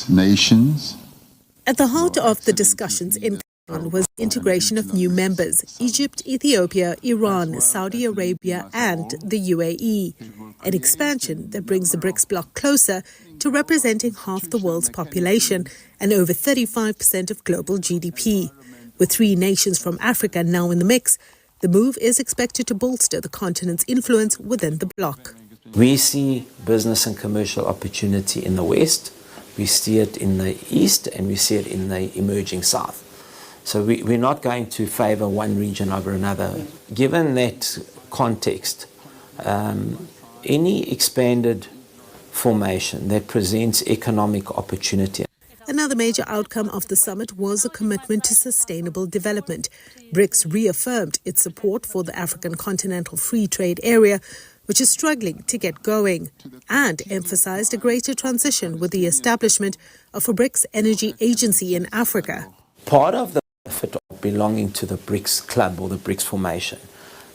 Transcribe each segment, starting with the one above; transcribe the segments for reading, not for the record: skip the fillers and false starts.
nations. At the heart of the discussions in Cameroon was the integration of new members: Egypt, Ethiopia, Iran, Saudi Arabia and the UAE. An expansion that brings the BRICS bloc closer to representing half the world's population and over 35% of global GDP. With 3 nations from Africa now in the mix, the move is expected to bolster the continent's influence within the bloc. We see business and commercial opportunity in the West, we see it in the East, and we see it in the emerging South. So we're not going to favour one region over another. Given that context, any expanded formation that presents economic opportunity. Another major outcome of the summit was a commitment to sustainable development. BRICS reaffirmed its support for the African Continental Free Trade Area, which is struggling to get going, and emphasized a greater transition with the establishment of a BRICS energy agency in Africa. Part of the benefit of belonging to the BRICS club or the BRICS formation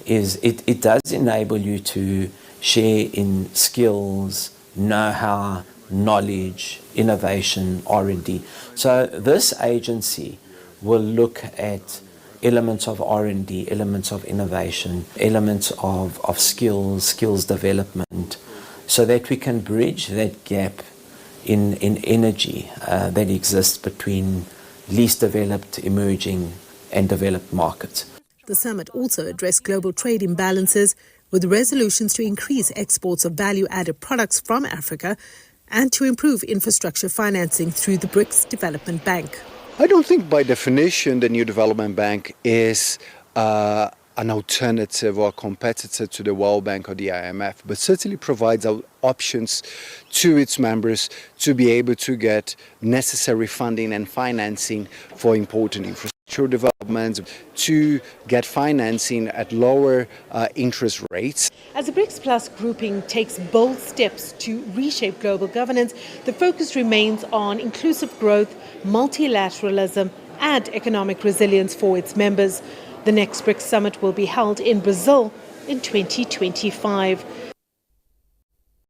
is it does enable you to share in skills, know-how, knowledge, innovation, R&D. So this agency will look at elements of R&D, elements of innovation, elements of skills development, so that we can bridge that gap in energy that exists between least developed, emerging and developed markets. The summit also addressed global trade imbalances with resolutions to increase exports of value-added products from Africa and to improve infrastructure financing through the BRICS Development Bank. I don't think by definition the new development bank is an alternative or a competitor to the World Bank or the IMF, but certainly provides options to its members to be able to get necessary funding and financing for important infrastructure developments, to get financing at lower interest rates. As the BRICS Plus grouping takes bold steps to reshape global governance, the focus remains on inclusive growth, multilateralism and economic resilience for its members. The next BRICS summit will be held in Brazil in 2025.